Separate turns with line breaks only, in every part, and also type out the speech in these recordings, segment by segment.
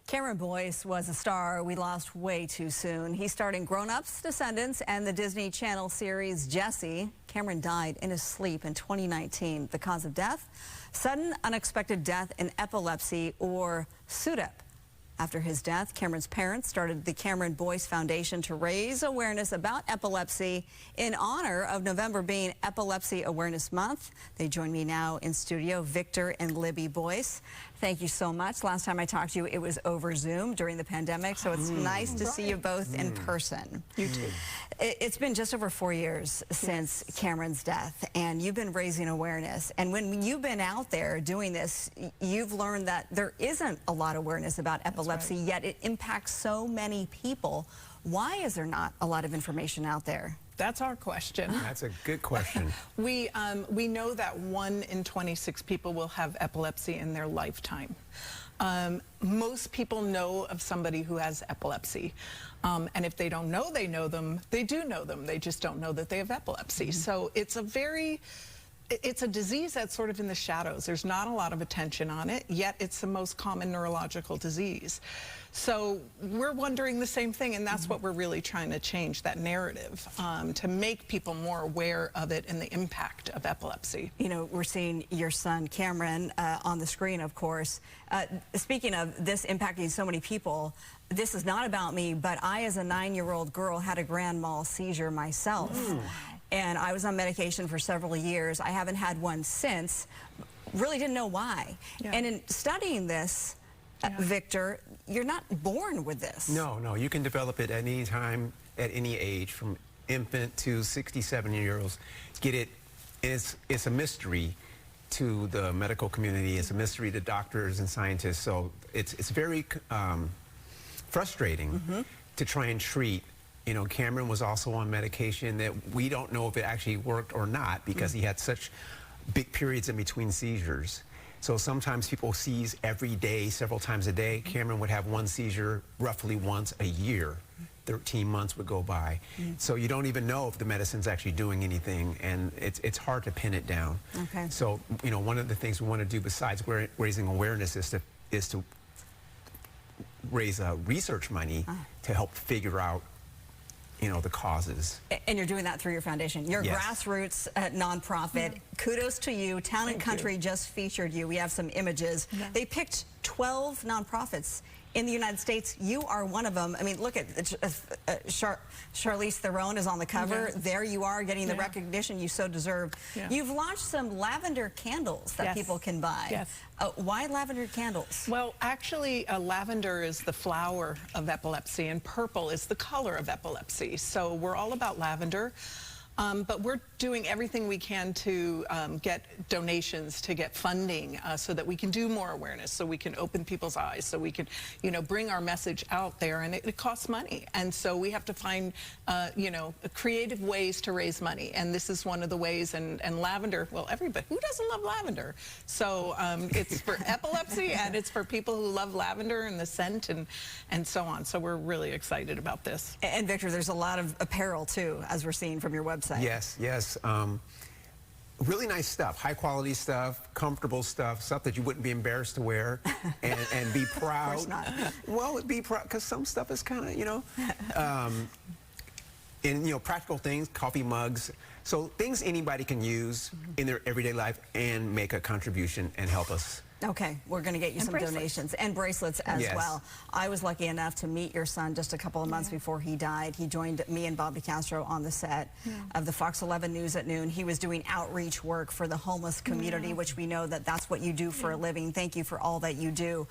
Cameron Boyce was a star we lost way too soon. He starred in Grown Ups, Descendants, and the Disney Channel series Jessie. Cameron died in his sleep in 2019. The cause of death? Sudden unexpected death in epilepsy, or SUDEP. After his death, Cameron's parents started the Cameron Boyce Foundation to raise awareness about epilepsy in honor of November being Epilepsy Awareness Month. They join me now in studio, Victor and Libby Boyce. Thank you so much. Last time I talked to you, it was over Zoom during the pandemic, so it's nice to see you both in person.
You too.
It's been just over 4 years since Cameron's death, and you've been raising awareness. And when you've been out there doing this, you've learned that there isn't a lot of awareness about epilepsy, yet it impacts so many people. Why is there not a lot of information out there?
That's our question.
That's a good question.
We know that 1 in 26 people will have epilepsy in their lifetime. Most people know of somebody who has epilepsy. And if they don't know they know them, they do know them. They just don't know that they have epilepsy. So it's a disease that's sort of in the shadows. There's not a lot of attention on it, yet it's the most common neurological disease. So we're wondering the same thing, and that's what we're really trying to change, that narrative, to make people more aware of it and the impact of epilepsy.
You know, we're seeing your son, Cameron, on the screen, of course. Speaking of this impacting so many people, this is not about me, but I, as a 9-year-old girl, had a grand mal seizure myself. Ooh. And I was on medication for several years. I haven't had one since. Really didn't know why. Yeah. And in studying this, Victor, you're not born with this.
No, you can develop it at any time, at any age, from infant to 67-year-olds. Get it, it's a mystery to the medical community. It's a mystery to doctors and scientists. So it's very frustrating to try and treat. You know, Cameron was also on medication that we don't know if it actually worked or not, because he had such big periods in between seizures. So sometimes people seize every day, several times a day. Cameron would have one seizure roughly once a year. 13 months would go by. So you don't even know if the medicine's actually doing anything, and it's hard to pin it down.
Okay. So,
you know, one of the things we want to do besides raising awareness is to raise research money to help figure out, you know, the causes. And
you're doing that through your foundation. You're a grassroots nonprofit. Kudos to you. Talent Country just featured you. We have some images. They picked 12 nonprofits in the United States. You are one of them. I mean, look at Charlize Theron is on the cover. There you are, getting the recognition you so deserve. You've launched some lavender candles that people can buy. Why lavender candles?
Well, actually, lavender is the flower of epilepsy, and purple is the color of epilepsy. So we're all about lavender. But we're doing everything we can to get donations, to get funding, so that we can do more awareness, so we can open people's eyes, so we can, you know, bring our message out there. And it costs money, and so we have to find, you know, creative ways to raise money. And this is one of the ways. And lavender, well, everybody, who doesn't love lavender? So it's for epilepsy, and it's for people who love lavender and the scent and so on. So we're really excited about this.
And Victor, there's a lot of apparel too, as we're seeing from your website.
Yes. Really nice stuff, high quality stuff, comfortable stuff that you wouldn't be embarrassed to wear and be proud.
Of course not.
Well, be proud, because some stuff is kind of, you know, and, you know, practical things, coffee mugs. So things anybody can use in their everyday life and make a contribution and help us.
Okay, we're going to get you some donations and bracelets as well. I was lucky enough to meet your son just a couple of months before he died. He joined me and Bob DeCastro on the set of the Fox 11 News at noon. He was doing outreach work for the homeless community, which we know that that's what you do for a living. Thank you for all that you do.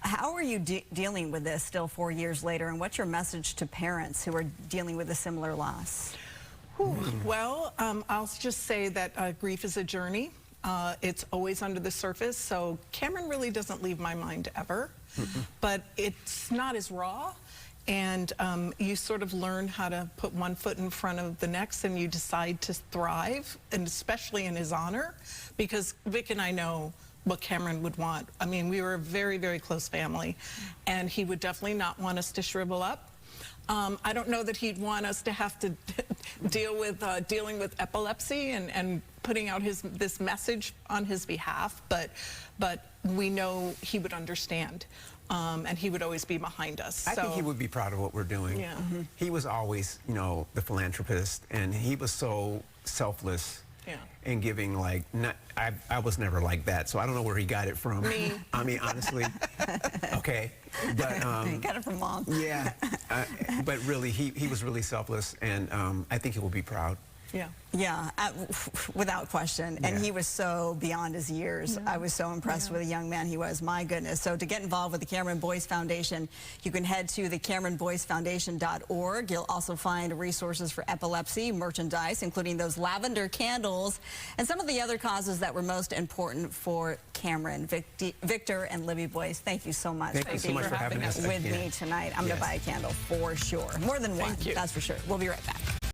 How are you dealing with this still 4 years later, and what's your message to parents who are dealing with a similar loss?
Well, I'll just say that grief is a journey. It's always under the surface, so Cameron really doesn't leave my mind ever. But it's not as raw, and you sort of learn how to put one foot in front of the next, and you decide to thrive, and especially in his honor, because Vic and I know what Cameron would want. I mean, we were a very, very close family, and he would definitely not want us to shrivel up. I don't know that he'd want us to have to dealing with epilepsy and putting out this message on his behalf, but we know he would understand. and he would always be behind us.
I think he would be proud of what we're doing.
Yeah.
He was always, you know, the philanthropist, and he was so selfless.
Yeah.
And giving, like, I was never like that, so I don't know where he got it from.
Me.
I mean, honestly, okay, but
He got it from Mom.
yeah, but really, he was really selfless, and I think he will be proud.
Yeah.
Yeah, without question. And
Yeah.
he was so beyond his years. I was so impressed with the young man he was. My goodness. So to get involved with the Cameron Boyce Foundation, you can head to the CameronBoyceFoundation.org. You'll also find resources for epilepsy, merchandise, including those lavender candles, and some of the other causes that were most important for Cameron. Victor and Libby Boyce, thank you so much
Thank you so much for having us
with
again.
me tonight. I'm going
Yes.
to buy a candle for sure. More than one,
Thank you.
that's for sure. We'll be right back.